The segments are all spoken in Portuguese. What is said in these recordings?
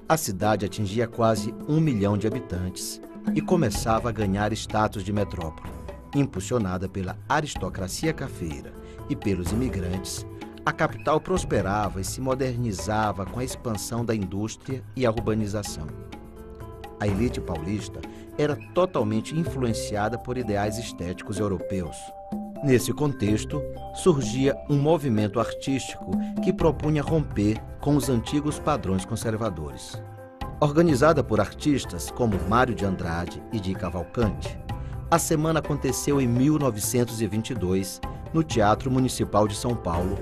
A cidade atingia quase 1 milhão de habitantes e começava a ganhar status de metrópole. Impulsionada pela aristocracia cafeira e pelos imigrantes, a capital prosperava e se modernizava com a expansão da indústria e a urbanização. A elite paulista era totalmente influenciada por ideais estéticos europeus. Nesse contexto, surgia um movimento artístico que propunha romper com os antigos padrões conservadores. Organizada por artistas como Mário de Andrade e de Cavalcante, a semana aconteceu em 1922 no Teatro Municipal de São Paulo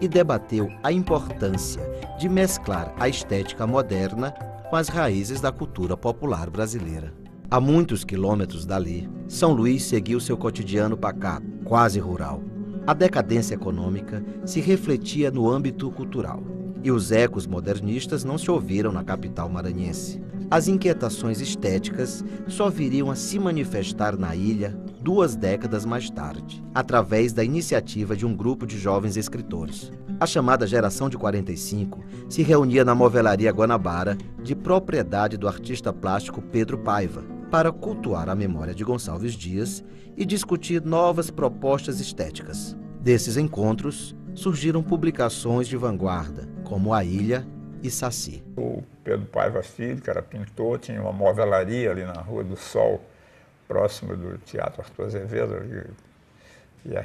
e debateu a importância de mesclar a estética moderna com as raízes da cultura popular brasileira. A muitos quilômetros dali, São Luís seguiu seu cotidiano pacato, quase rural. A decadência econômica se refletia no âmbito cultural, e os ecos modernistas não se ouviram na capital maranhense. As inquietações estéticas só viriam a se manifestar na ilha 2 décadas mais tarde, através da iniciativa de um grupo de jovens escritores. A chamada Geração de 45 se reunia na Movelaria Guanabara, de propriedade do artista plástico Pedro Paiva, para cultuar a memória de Gonçalves Dias e discutir novas propostas estéticas. Desses encontros, surgiram publicações de vanguarda, como A Ilha e Saci. O Pedro Paiva Filho, que era pintor, tinha uma movelaria ali na Rua do Sol, próximo do Teatro Arthur Azevedo, e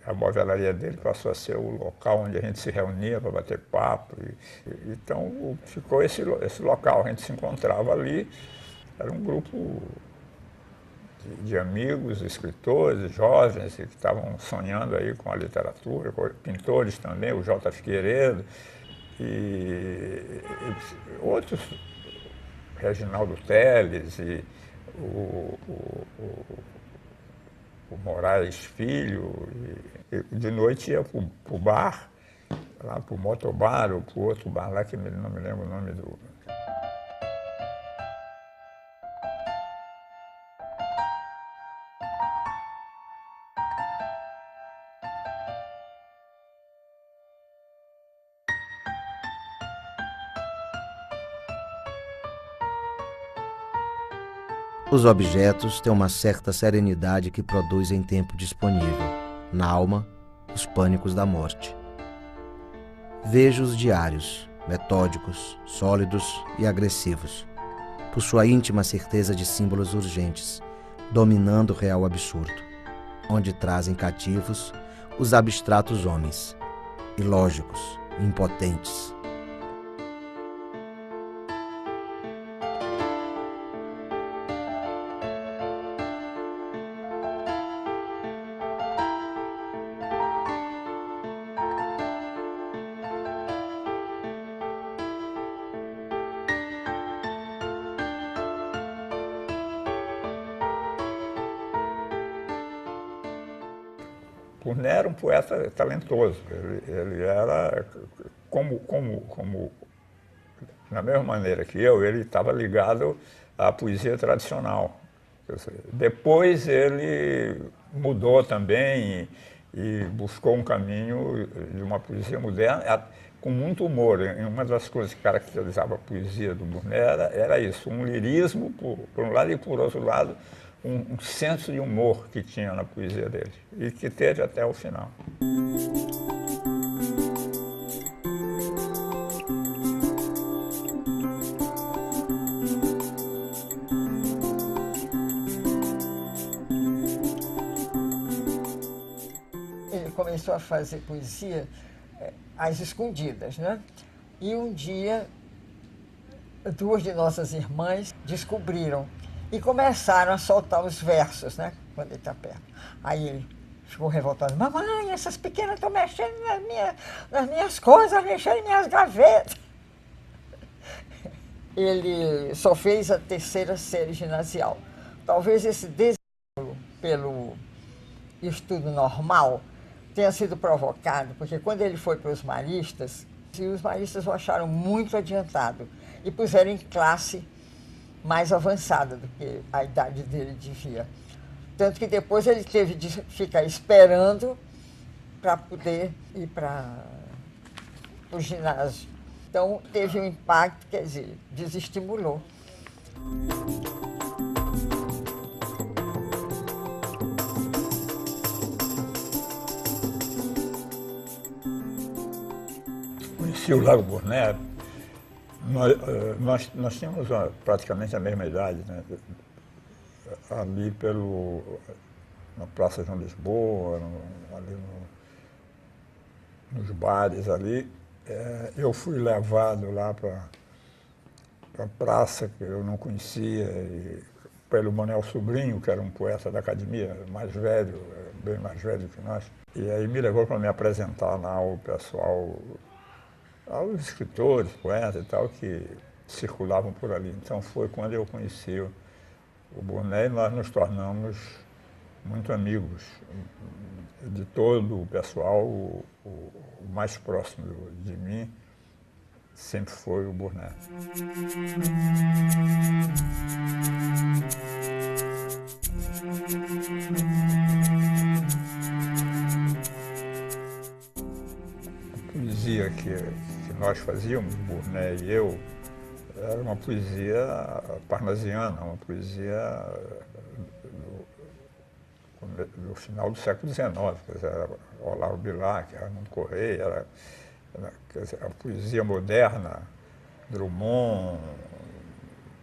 a movelaria dele passou a ser o local onde a gente se reunia para bater papo. Então ficou esse local, a gente se encontrava ali, era um grupo de amigos, escritores, jovens que estavam sonhando aí com a literatura, pintores também, o J. Figueiredo e outros, Reginaldo Teles e o Moraes Filho. E de noite ia para o bar, lá para o Motobar ou para o outro bar lá, que não me lembro o nome do... Os objetos têm uma certa serenidade que produz em tempo disponível, na alma, os pânicos da morte. Vejo os diários, metódicos, sólidos e agressivos, por sua íntima certeza de símbolos urgentes, dominando o real absurdo, onde trazem cativos os abstratos homens, ilógicos, impotentes. Purné era um poeta talentoso, ele era, da mesma maneira que eu, ele estava ligado à poesia tradicional. Depois ele mudou também e buscou um caminho de uma poesia moderna, com muito humor. E uma das coisas que caracterizava a poesia do Burné era isso, um lirismo por um lado e por outro lado, um senso de humor que tinha na poesia dele e que teve até o final. Ele começou a fazer poesia às escondidas, né? E um dia, 2 de nossas irmãs descobriram e começaram a soltar os versos, né? Quando ele está perto. Aí ele ficou revoltado. Mamãe, essas pequenas estão mexendo nas minhas coisas, mexendo em minhas gavetas. Ele só fez a 3ª série ginasial. Talvez esse desvio pelo estudo normal tenha sido provocado, porque quando ele foi para os maristas, os maristas o acharam muito adiantado e puseram em classe mais avançada do que a idade dele devia. Tanto que depois ele teve de ficar esperando para poder ir para o ginásio. Então, teve um impacto, quer dizer, desestimulou. Conheci o Lago Burnet. Nós tínhamos praticamente a mesma idade, né? Ali na Praça João Lisboa, nos bares ali. Eu fui levado lá para a praça, que eu não conhecia, pelo Manuel Sobrinho, que era um poeta da academia, mais velho, bem mais velho que nós. E aí me levou para me apresentar lá ao pessoal, aos escritores, poetas e tal, que circulavam por ali. Então foi quando eu conheci o Burnet e nós nos tornamos muito amigos. De todo o pessoal, o mais próximo de mim sempre foi o Burnet. A poesia que nós fazíamos, Burnet e eu, era uma poesia parnasiana, uma poesia do final do século XIX, quer dizer, era Olavo Bilac, Raimundo Correia, quer dizer, a poesia moderna, Drummond,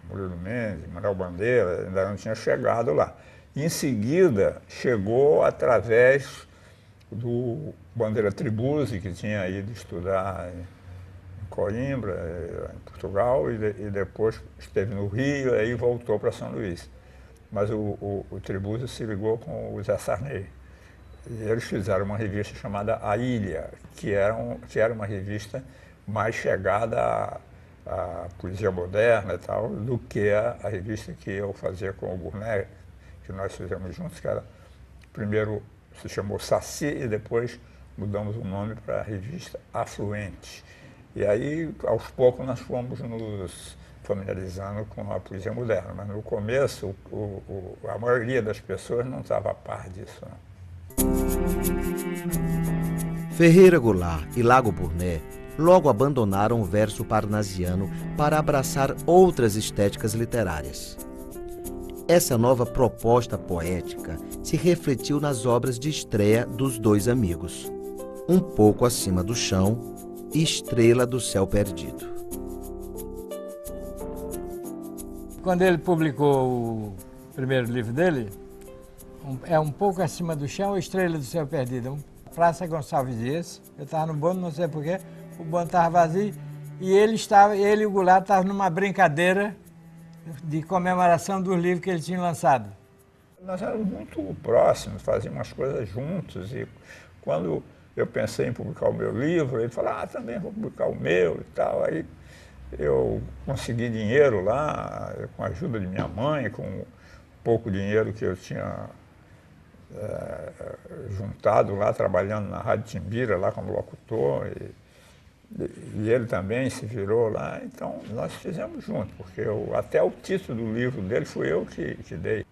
Murilo Mendes, Manuel Bandeira, ainda não tinha chegado lá. Em seguida, chegou através do Bandeira Tribuzzi, que tinha ido estudar em Coimbra, em Portugal, e depois esteve no Rio, e aí voltou para São Luís. Mas o Tribuzzi se ligou com o Zé Sarney. E eles fizeram uma revista chamada A Ilha, que era uma revista mais chegada à poesia moderna e tal, do que a revista que eu fazia com o Burnet, que nós fizemos juntos, que era, primeiro se chamou Saci e depois mudamos o nome para a revista Afluente. E aí, aos poucos, nós fomos nos familiarizando com a poesia moderna, mas no começo a maioria das pessoas não estava a par disso, não. Ferreira Goulart e Lago Burnet logo abandonaram o verso parnasiano para abraçar outras estéticas literárias. Essa nova proposta poética se refletiu nas obras de estreia dos dois amigos, Um Pouco Acima do Chão e Estrela do Céu Perdido. Quando ele publicou o primeiro livro dele, Um Pouco Acima do Chão, Estrela do Céu Perdido, Praça Gonçalves Dias. Eu estava no bonde, não sei porquê, o bonde estava vazio e ele e o Goulart estavam numa brincadeira de comemoração dos livros que ele tinha lançado. Nós éramos muito próximos, fazíamos as coisas juntos e quando eu pensei em publicar o meu livro, ele falou, também vou publicar o meu e tal. Aí eu consegui dinheiro lá, com a ajuda de minha mãe, com pouco dinheiro que eu tinha juntado lá, trabalhando na Rádio Timbira, lá como locutor, e ele também se virou lá, então nós fizemos junto, porque até o título do livro dele fui eu que dei.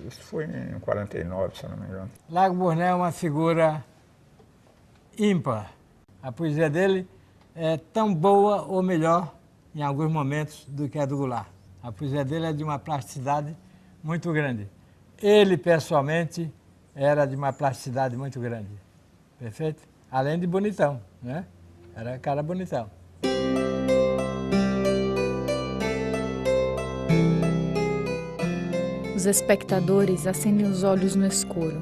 Isso foi em 49, se eu não me engano. Lago Burnet é uma figura ímpar. A poesia dele é tão boa ou melhor, em alguns momentos, do que a do Goulart. A poesia dele é de uma plasticidade muito grande. Ele, pessoalmente, era de uma plasticidade muito grande. Perfeito? Além de bonitão, né? Era cara bonitão. Os espectadores acendem os olhos no escuro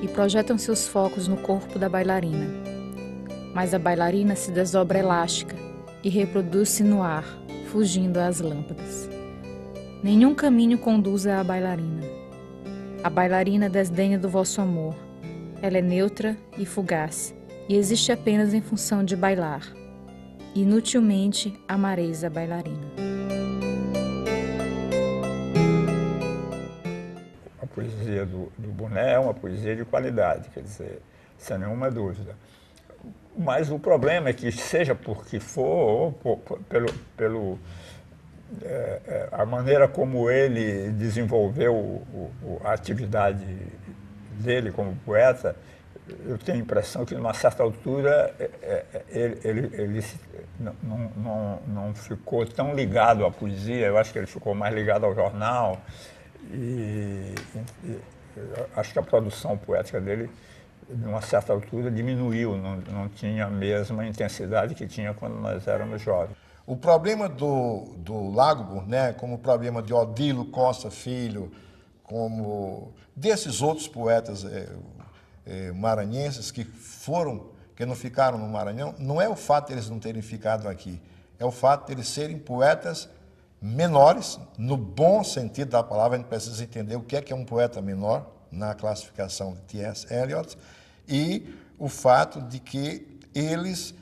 e projetam seus focos no corpo da bailarina. Mas a bailarina se desdobra elástica e reproduz-se no ar, fugindo às lâmpadas. Nenhum caminho conduz à bailarina. A bailarina desdenha do vosso amor. Ela é neutra e fugaz, e existe apenas em função de bailar. Inutilmente amareis a bailarina. A poesia do Burnet é uma poesia de qualidade, quer dizer, sem nenhuma dúvida. Mas o problema é que, seja por que for, ou a maneira como ele desenvolveu a atividade dele como poeta, eu tenho a impressão que, numa certa altura, ele não ficou tão ligado à poesia. Eu acho que ele ficou mais ligado ao jornal. E acho que a produção poética dele, de uma certa altura, diminuiu, não tinha a mesma intensidade que tinha quando nós éramos jovens. O problema do Lago Burnet, como o problema de Odilo Costa Filho, como desses outros poetas maranhenses que não ficaram no Maranhão, não é o fato de eles não terem ficado aqui, é o fato de eles serem poetas menores, no bom sentido da palavra. A gente precisa entender o que é um poeta menor, na classificação de T.S. Eliot, e o fato de que eles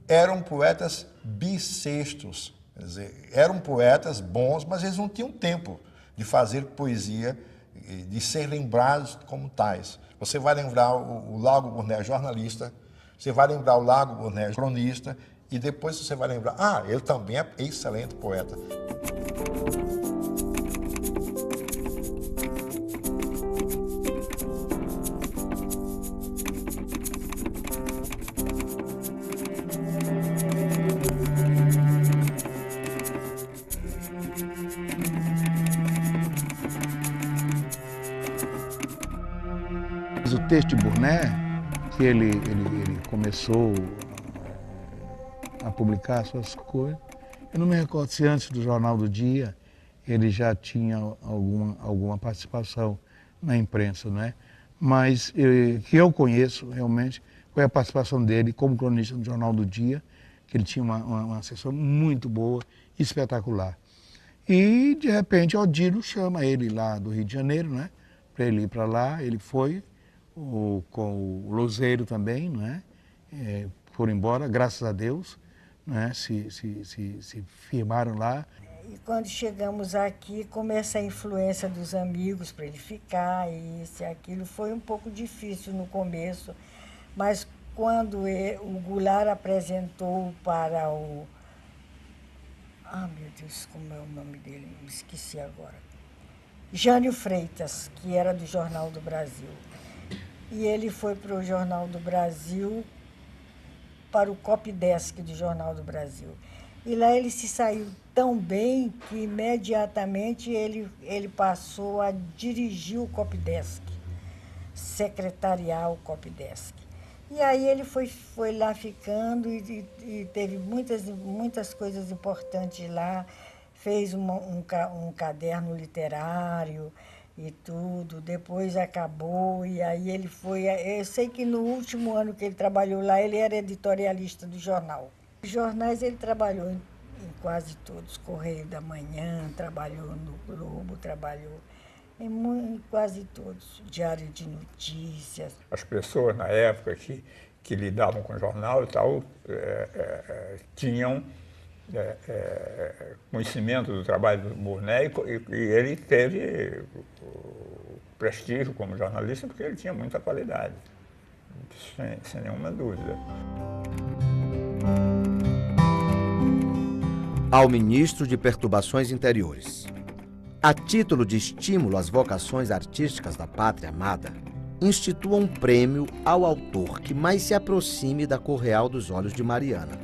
eram poetas bissextos, quer dizer, eram poetas bons, mas eles não tinham tempo de fazer poesia, de ser lembrados como tais. Você vai lembrar o Lago Burnet jornalista, você vai lembrar o Lago Burnet cronista, e depois você vai lembrar, ele também é excelente poeta. O texto de Burnet, que ele começou a publicar suas coisas, eu não me recordo se antes do Jornal do Dia ele já tinha alguma participação na imprensa, né? Mas que eu conheço realmente foi a participação dele como cronista no Jornal do Dia, que ele tinha uma sessão muito boa, espetacular. E, de repente, Odilo chama ele lá do Rio de Janeiro, né? Para ele ir para lá, ele foi, com o Louzeiro também, né? Foram embora, graças a Deus, né? Se firmaram lá. E quando chegamos aqui, começa a influência dos amigos para ele ficar, isso e aquilo. Foi um pouco difícil no começo, mas quando o Goulart apresentou para o... meu Deus, como é o nome dele? Me esqueci agora. Jânio Freitas, que era do Jornal do Brasil. E ele foi para o Jornal do Brasil, para o Copdesk do Jornal do Brasil. E lá ele se saiu tão bem que imediatamente ele passou a dirigir o Copdesk, secretariar o Copdesk. E aí ele foi lá ficando e teve muitas coisas importantes lá, fez um caderno literário e tudo, depois acabou, e aí ele foi... Eu sei que no último ano que ele trabalhou lá, ele era editorialista do jornal. Os jornais ele trabalhou em quase todos, Correio da Manhã, trabalhou no Globo, trabalhou em quase todos, Diário de Notícias. As pessoas na época que lidavam com o jornal e tal, tinham conhecimento do trabalho do Burnet, e ele teve o prestígio como jornalista porque ele tinha muita qualidade, sem nenhuma dúvida. Ao ministro de Perturbações Interiores. A título de estímulo às vocações artísticas da pátria amada, institua um prêmio ao autor que mais se aproxime da cor real dos olhos de Mariana,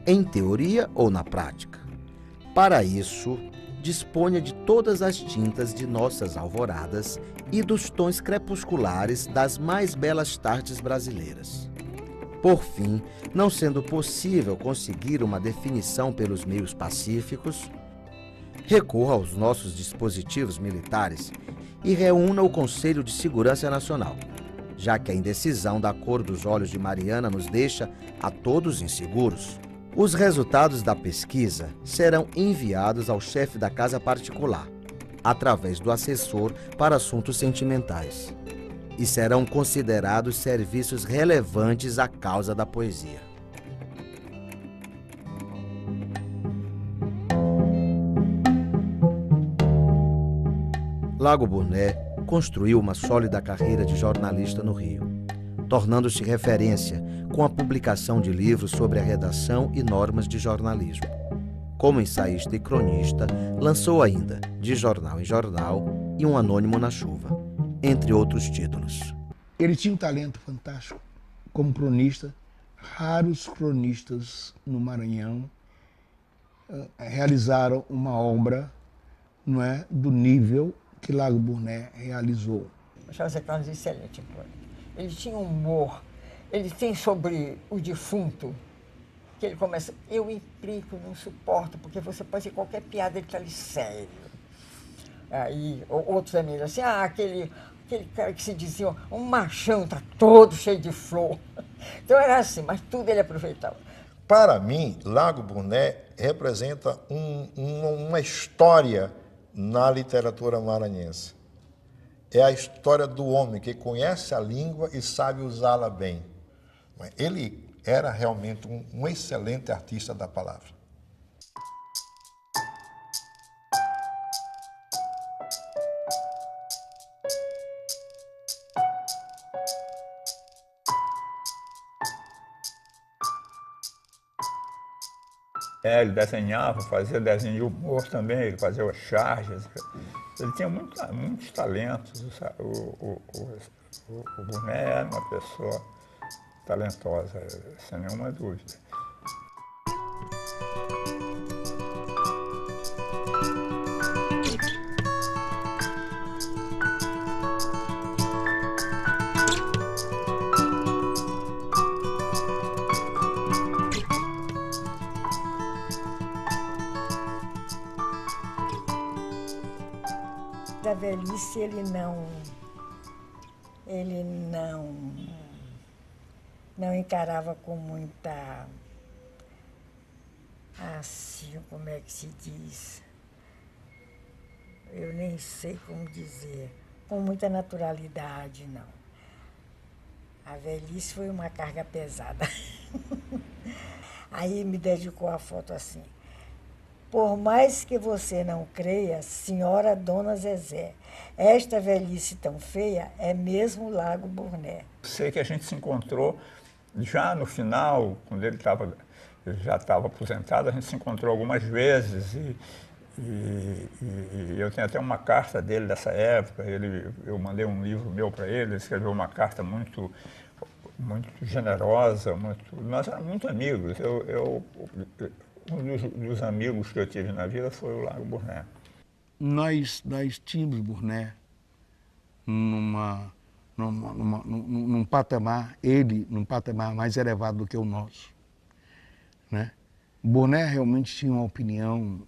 em teoria ou na prática. Para isso, disponha de todas as tintas de nossas alvoradas e dos tons crepusculares das mais belas tardes brasileiras. Por fim, não sendo possível conseguir uma definição pelos meios pacíficos, recorra aos nossos dispositivos militares e reúna o Conselho de Segurança Nacional, já que a indecisão da cor dos olhos de Mariana nos deixa a todos inseguros. Os resultados da pesquisa serão enviados ao chefe da casa particular, através do assessor para assuntos sentimentais, e serão considerados serviços relevantes à causa da poesia. Lago Burnet construiu uma sólida carreira de jornalista no Rio, tornando-se referência com a publicação de livros sobre a redação e normas de jornalismo. Como ensaísta e cronista, lançou ainda De Jornal em Jornal e Um Anônimo na Chuva, entre outros títulos. Ele tinha um talento fantástico como cronista. Raros cronistas no Maranhão realizaram uma obra, não é, do nível que Lago Burné realizou. José Carlos é excelente. Ele tinha um humor. Ele tem sobre o defunto, que ele começa, eu implico, não suporto, porque você pode fazer qualquer piada, ele está ali sério. Aí outros amigos assim, aquele cara que se dizia, um machão, está todo cheio de flor. Então era assim, mas tudo ele aproveitava. Para mim, Lago Burné representa uma história na literatura maranhense. É a história do homem que conhece a língua e sabe usá-la bem. Ele era realmente um excelente artista da palavra. Ele desenhava, fazia desenho de humor também, ele fazia as charges. Ele tinha muitos talentos. O Burné era uma pessoa talentosa, sem nenhuma dúvida. Da velhice ele não encarava com muita, assim, como é que se diz? Eu nem sei como dizer, com muita naturalidade, não. A velhice foi uma carga pesada. Aí me dedicou a foto assim. Por mais que você não creia, senhora Dona Zezé, esta velhice tão feia é mesmo Lago Burné. Sei que a gente se encontrou já no final, quando ele já estava aposentado, a gente se encontrou algumas vezes e eu tenho até uma carta dele dessa época. Eu mandei um livro meu para ele escreveu uma carta muito generosa, nós éramos muito amigos. Um dos amigos que eu tive na vida foi o Lago Burné. Nós tínhamos Burné num patamar, ele num patamar mais elevado do que o nosso, né? Burné realmente tinha uma opinião,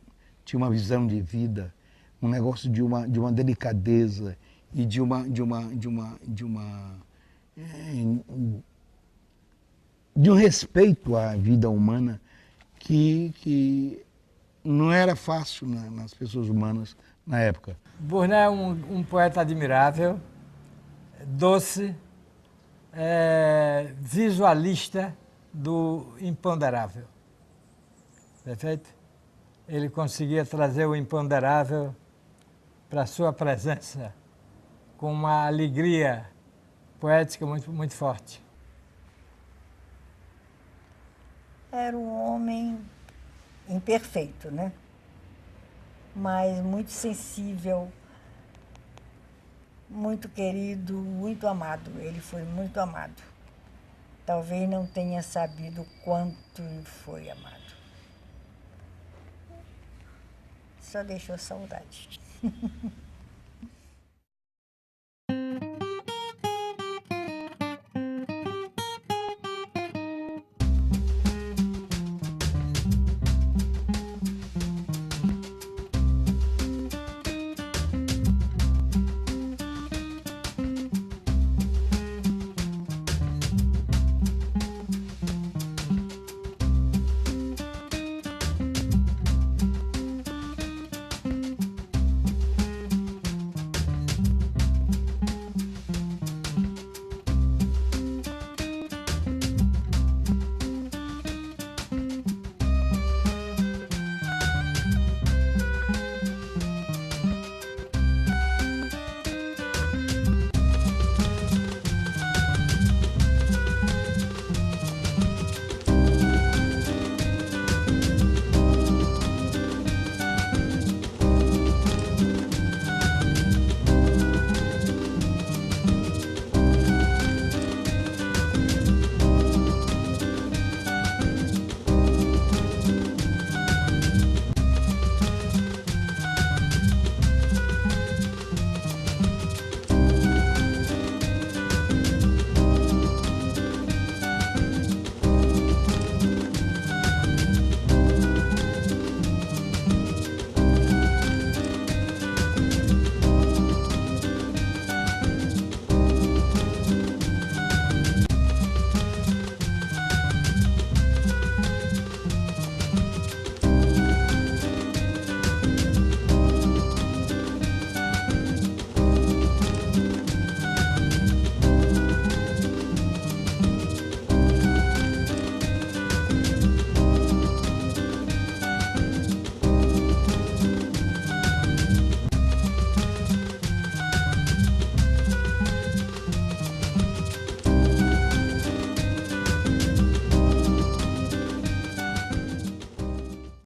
tinha uma visão de vida, um negócio de uma delicadeza e de um respeito à vida humana que não era fácil nas pessoas humanas na época. Burné é um poeta admirável, doce, visualista do imponderável. Perfeito? Ele conseguia trazer o imponderável para a sua presença com uma alegria poética muito forte. Era um homem imperfeito, né? Mas muito sensível, muito querido, muito amado. Ele foi muito amado. Talvez não tenha sabido o quanto foi amado. Só deixou saudade.